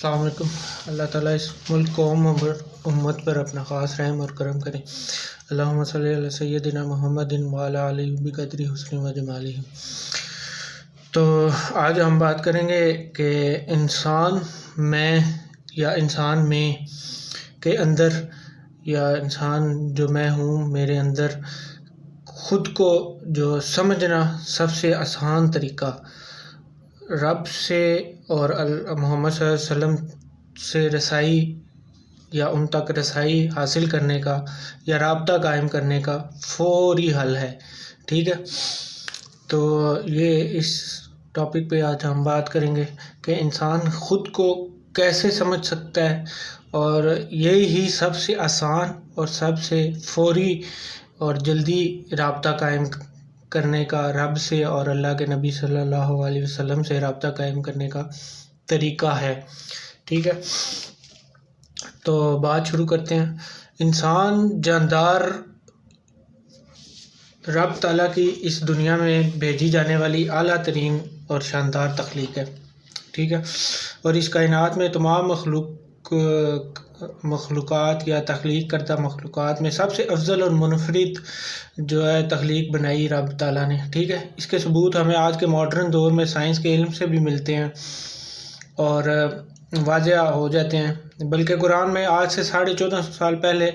السلام علیکم۔ اللہ تعالیٰ اس ملک قوم اور امت پر اپنا خاص رحم اور کرم کرے۔ اللہم صلی علی سیدنا محمد وعلی آلہ بقدر حسن و جمالہ۔ تو آج ہم بات کریں گے کہ انسان میں کے اندر یا انسان جو میں ہوں میرے اندر خود کو جو سمجھنا سب سے آسان طریقہ رب سے اور محمد صلی اللہ علیہ وسلم سے رسائی یا ان تک رسائی حاصل کرنے کا یا رابطہ قائم کرنے کا فوری حل ہے۔ ٹھیک ہے، تو یہ اس ٹاپک پہ آج ہم بات کریں گے کہ انسان خود کو کیسے سمجھ سکتا ہے، اور یہی سب سے آسان اور سب سے فوری اور جلدی رابطہ قائم کرنے کا رب سے اور اللہ کے نبی صلی اللہ علیہ وسلم سے رابطہ قائم کرنے کا طریقہ ہے۔ ٹھیک ہے، تو بات شروع کرتے ہیں۔ انسان جاندار رب تعالیٰ کی اس دنیا میں بھیجی جانے والی اعلیٰ ترین اور شاندار تخلیق ہے۔ ٹھیک ہے، اور اس کائنات میں تمام مخلوقات یا تخلیق کردہ مخلوقات میں سب سے افضل اور منفرد جو ہے تخلیق بنائی رب تعالیٰ نے۔ ٹھیک ہے، اس کے ثبوت ہمیں آج کے ماڈرن دور میں سائنس کے علم سے بھی ملتے ہیں اور واضح ہو جاتے ہیں، بلکہ قرآن میں آج سے 1450 سال پہلے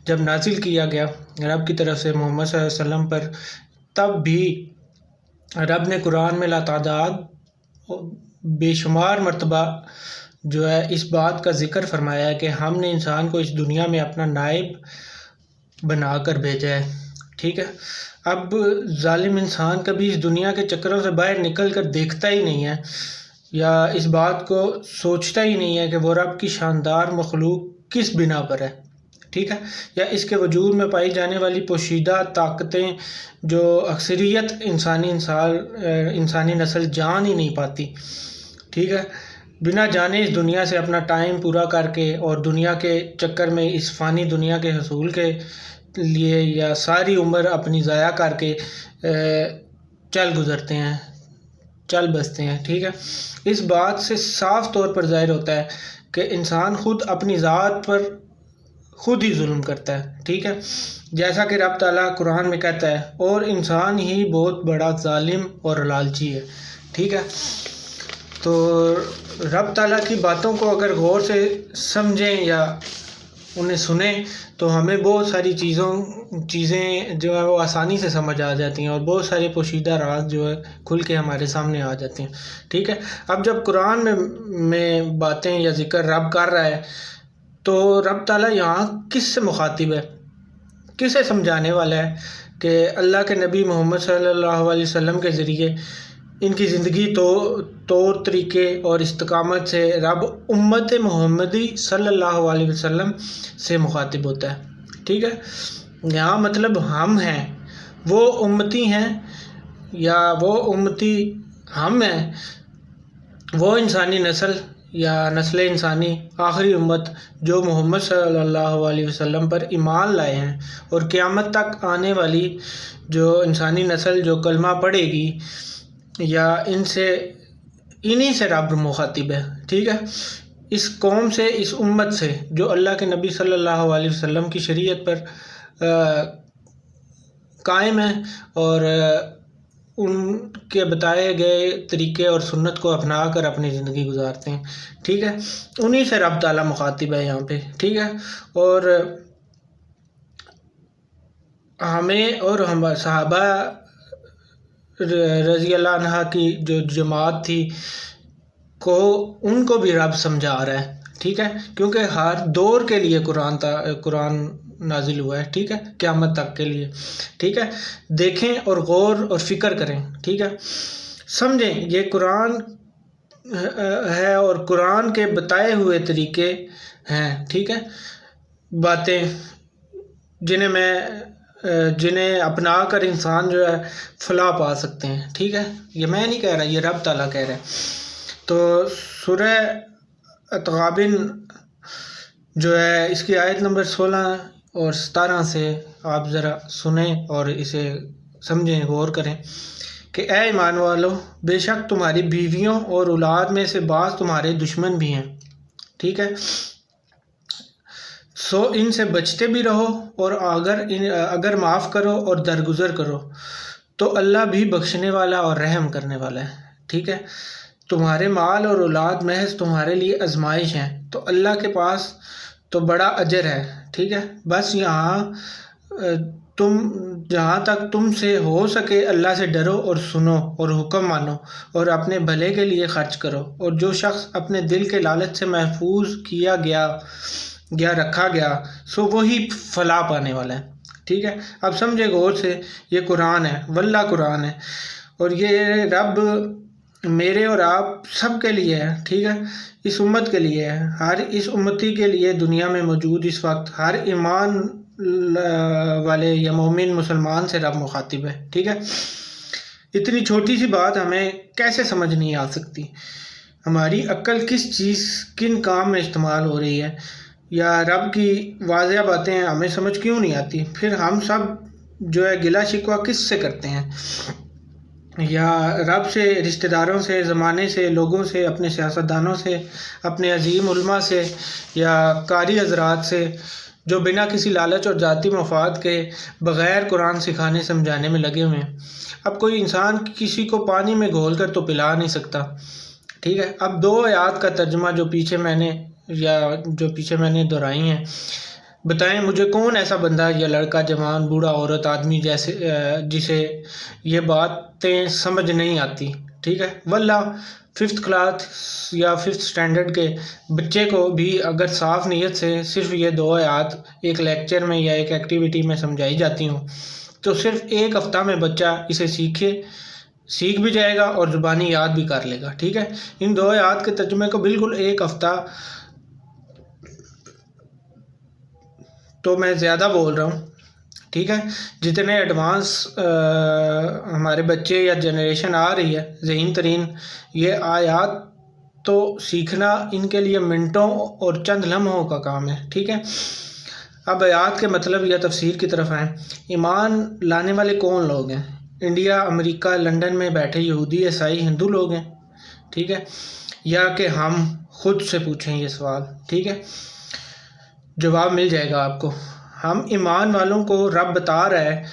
جب نازل کیا گیا رب کی طرف سے محمد صلی اللہ علیہ وسلم پر، تب بھی رب نے قرآن میں لاتعداد بے شمار مرتبہ جو ہے اس بات کا ذکر فرمایا ہے کہ ہم نے انسان کو اس دنیا میں اپنا نائب بنا کر بھیجا ہے۔ ٹھیک ہے، اب ظالم انسان کبھی اس دنیا کے چکروں سے باہر نکل کر دیکھتا ہی نہیں ہے یا اس بات کو سوچتا ہی نہیں ہے کہ وہ رب کی شاندار مخلوق کس بنا پر ہے۔ ٹھیک ہے، یا اس کے وجود میں پائی جانے والی پوشیدہ طاقتیں جو اکثریت انسانی نسل جان ہی نہیں پاتی۔ ٹھیک ہے، بنا جانے اس دنیا سے اپنا ٹائم پورا کر کے اور دنیا کے چکر میں اس فانی دنیا کے حصول کے لیے یا ساری عمر اپنی ضائع کر کے چل بستے ہیں۔ ٹھیک ہے، اس بات سے صاف طور پر ظاہر ہوتا ہے کہ انسان خود اپنی ذات پر خود ہی ظلم کرتا ہے۔ ٹھیک ہے، جیسا کہ رب تعالیٰ قرآن میں کہتا ہے، اور انسان ہی بہت بڑا ظالم اور لالچی ہے۔ ٹھیک ہے، تو رب تعالیٰ کی باتوں کو اگر غور سے سمجھیں یا انہیں سنیں تو ہمیں بہت ساری چیزیں جو ہے وہ آسانی سے سمجھ آ جاتی ہیں اور بہت سارے پوشیدہ راز جو ہے کھل کے ہمارے سامنے آ جاتے ہیں۔ ٹھیک ہے، اب جب قرآن میں باتیں یا ذکر رب کر رہا ہے تو رب تعالیٰ یہاں کس سے مخاطب ہے، کسے سمجھانے والا ہے کہ اللہ کے نبی محمد صلی اللہ علیہ وسلم کے ذریعے ان کی زندگی طور طریقے اور استقامت سے رب امت محمدی صلی اللہ علیہ وسلم سے مخاطب ہوتا ہے۔ ٹھیک ہے، یہاں مطلب ہم ہیں، وہ امتی ہیں یا وہ امتی ہم ہیں، وہ انسانی نسل یا نسل انسانی آخری امت جو محمد صلی اللہ علیہ وسلم پر ایمان لائے ہیں، اور قیامت تک آنے والی جو انسانی نسل جو کلمہ پڑھے گی یا انہی سے رب مخاطب ہے۔ ٹھیک ہے، اس قوم سے، اس امت سے جو اللہ کے نبی صلی اللہ علیہ وسلم کی شریعت پر قائم ہے اور ان کے بتائے گئے طریقے اور سنت کو اپنا کر اپنی زندگی گزارتے ہیں۔ ٹھیک ہے، انہی سے رب تعالیٰ مخاطب ہے یہاں پہ۔ ٹھیک ہے، اور ہمیں اور ہم صحابہ رضی اللہ عنہ کی جو جماعت تھی ان کو بھی رب سمجھا رہا ہے۔ ٹھیک ہے، کیونکہ ہر دور کے لیے قرآن نازل ہوا ہے۔ ٹھیک ہے، قیامت تک کے لیے۔ ٹھیک ہے، دیکھیں اور غور اور فکر کریں۔ ٹھیک ہے، سمجھیں یہ قرآن ہے اور قرآن کے بتائے ہوئے طریقے ہیں۔ ٹھیک ہے، باتیں جنہیں اپنا کر انسان جو ہے فلاح پا سکتے ہیں۔ ٹھیک ہے، یہ میں نہیں کہہ رہا، یہ رب تعالیٰ کہہ رہا ہے۔ تو سورہ تغابن جو ہے اس کی آیت نمبر 16 اور 17 سے آپ ذرا سنیں اور اسے سمجھیں، غور کریں کہ اے ایمان والو، بے شک تمہاری بیویوں اور اولاد میں سے بعض تمہارے دشمن بھی ہیں۔ ٹھیک ہے. سو ان سے بچتے بھی رہو، اور اگر معاف کرو اور درگزر کرو تو اللہ بھی بخشنے والا اور رحم کرنے والا ہے. ٹھیک ہے. تمہارے مال اور اولاد محض تمہارے لیے آزمائش ہیں، تو اللہ کے پاس تو بڑا اجر ہے. ٹھیک ہے. بس جہاں تک تم سے ہو سکے اللہ سے ڈرو اور سنو اور حکم مانو اور اپنے بھلے کے لیے خرچ کرو، اور جو شخص اپنے دل کے لالچ سے محفوظ کیا گیا رکھا گیا سو وہی فلاح پانے والا ہے. ٹھیک ہے. اب سمجھے غور سے، یہ قرآن ہے، واللہ قرآن ہے، اور یہ رب میرے اور آپ سب کے لیے ہے. ٹھیک ہے. اس امت کے لیے ہے، ہر اس امتی کے لیے دنیا میں موجود اس وقت ہر ایمان والے یا مومن مسلمان سے رب مخاطب ہے. ٹھیک ہے. اتنی چھوٹی سی بات ہمیں کیسے سمجھ نہیں آ سکتی؟ ہماری عقل کن کام میں استعمال ہو رہی ہے، یا رب کی واضح باتیں ہمیں سمجھ کیوں نہیں آتی؟ پھر ہم سب جو ہے گلہ شکوہ کس سے کرتے ہیں؟ یا رب سے، رشتہ داروں سے، زمانے سے، لوگوں سے، اپنے سیاستدانوں سے، اپنے عظیم علماء سے، یا قاری حضرات سے جو بنا کسی لالچ اور ذاتی مفاد کے بغیر قرآن سکھانے سمجھانے میں لگے ہوئے ہیں. اب کوئی انسان کسی کو پانی میں گھول کر تو پلا نہیں سکتا. ٹھیک ہے. اب 2 آیات کا ترجمہ جو پیچھے میں نے دہرائی ہیں، بتائیں مجھے کون ایسا بندہ یا لڑکا، جوان، بوڑھا، عورت، آدمی جسے یہ باتیں سمجھ نہیں آتی؟ ٹھیک ہے. واللہ 5th کلاس یا 5th اسٹینڈرڈ کے بچے کو بھی اگر صاف نیت سے صرف یہ 2 آیات ایک لیکچر میں یا ایک ایکٹیویٹی میں سمجھائی جاتی ہوں تو صرف 1 ہفتہ میں بچہ اسے سیکھ بھی جائے گا اور زبانی یاد بھی کر لے گا. ٹھیک ہے. ان 2 آیات کے ترجمے کو بالکل 1 ہفتہ تو میں زیادہ بول رہا ہوں. ٹھیک ہے. جتنے ایڈوانس ہمارے بچے یا جنریشن آ رہی ہے ذہین ترین، یہ آیات تو سیکھنا ان کے لیے منٹوں اور چند لمحوں کا کام ہے. ٹھیک ہے. اب آیات کے مطلب یا تفسیر کی طرف آئیں. ایمان لانے والے کون لوگ ہیں؟ انڈیا، امریکہ، لندن میں بیٹھے یہودی، عیسائی، ہندو لوگ ہیں. ٹھیک ہے. یا کہ ہم خود سے پوچھیں یہ سوال. ٹھیک ہے. جواب مل جائے گا آپ کو. ہم ایمان والوں کو رب بتا رہا ہے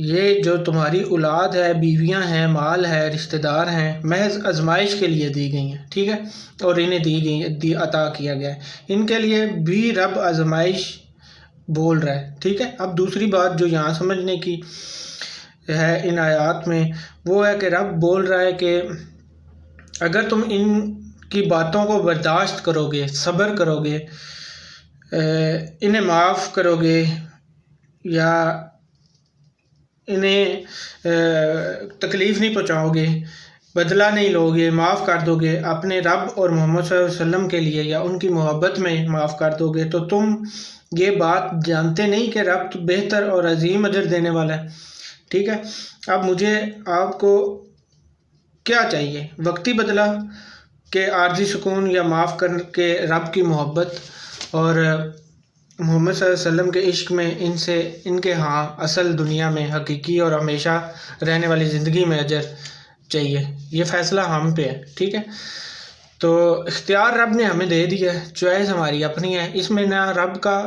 یہ جو تمہاری اولاد ہے، بیویاں ہیں، مال ہے، رشتہ دار ہیں، محض آزمائش کے لیے دی گئی ہیں. ٹھیک ہے. اور انہیں عطا کیا گیا ہے. ان کے لیے بھی رب آزمائش بول رہا ہے. ٹھیک ہے. اب دوسری بات جو یہاں سمجھنے کی ہے ان آیات میں، وہ ہے کہ رب بول رہا ہے کہ اگر تم ان کی باتوں کو برداشت کرو گے، صبر کرو گے، انہیں معاف کرو گے، یا انہیں تکلیف نہیں پہنچاؤ گے، بدلہ نہیں لو گے، معاف کر دو گے، اپنے رب اور محمد صلی اللہ علیہ وسلم کے لیے یا ان کی محبت میں معاف کر دو گے، تو تم یہ بات جانتے نہیں کہ رب تو بہتر اور عظیم اجر دینے والا ہے. ٹھیک ہے. اب مجھے آپ کو کیا چاہیے؟ وقتی بدلہ کہ عارضی سکون، یا معاف کر کے رب کی محبت اور محمد صلی اللہ علیہ وسلم کے عشق میں ان کے ہاں اصل دنیا میں حقیقی اور ہمیشہ رہنے والی زندگی میں اجر چاہیے؟ یہ فیصلہ ہم پہ ہے. ٹھیک ہے. تو اختیار رب نے ہمیں دے دیا ہے، چوائس ہماری اپنی ہے. اس میں نہ رب کا،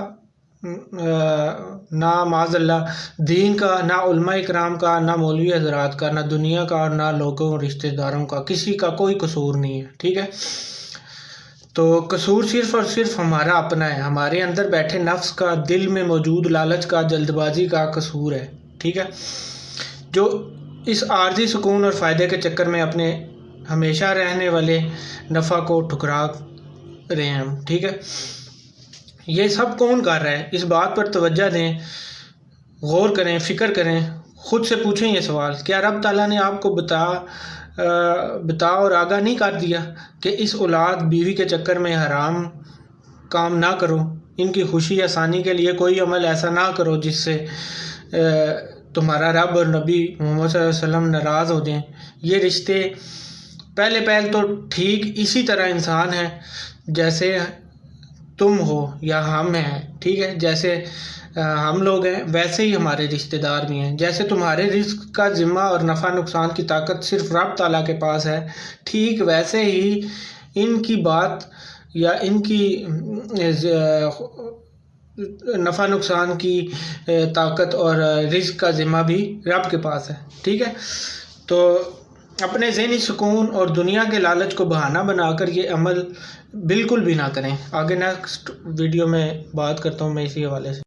نہ معاذ اللہ دین کا، نہ علماء اکرام کا، نہ مولوی حضرات کا، نہ دنیا کا، اور نہ لوگوں رشتہ داروں کا، کسی کا کوئی قصور نہیں ہے. ٹھیک ہے. تو قصور صرف اور صرف ہمارا اپنا ہے، ہمارے اندر بیٹھے نفس کا، دل میں موجود لالچ کا، جلد بازی کا قصور ہے. ٹھیک ہے. جو اس عارضی سکون اور فائدے کے چکر میں اپنے ہمیشہ رہنے والے نفع کو ٹھکرا رہے ہیں. ٹھیک ہے. یہ سب کون کر رہا ہے؟ اس بات پر توجہ دیں، غور کریں، فکر کریں، خود سے پوچھیں یہ سوال. کیا رب تعالیٰ نے آپ کو بتا اور آگاہ نہیں کر دیا کہ اس اولاد بیوی کے چکر میں حرام کام نہ کرو، ان کی خوشی آسانی کے لیے کوئی عمل ایسا نہ کرو جس سے تمہارا رب اور نبی محمد صلی اللہ علیہ وسلم ناراض ہو جائیں؟ یہ رشتے پہلے تو ٹھیک اسی طرح انسان ہیں جیسے تم ہو یا ہم ہیں. ٹھیک ہے. جیسے ہم لوگ ہیں ویسے ہی ہمارے رشتہ دار بھی ہیں. جیسے تمہارے رزق کا ذمہ اور نفع نقصان کی طاقت صرف رب تعالیٰ کے پاس ہے، ٹھیک ویسے ہی ان کی بات یا ان کی نفع نقصان کی طاقت اور رزق کا ذمہ بھی رب کے پاس ہے، ٹھیک ہے؟ تو اپنے ذہنی سکون اور دنیا کے لالچ کو بہانہ بنا کر یہ عمل بالکل بھی نہ کریں۔ آگے نیکسٹ ویڈیو میں بات کرتا ہوں میں اسی حوالے سے۔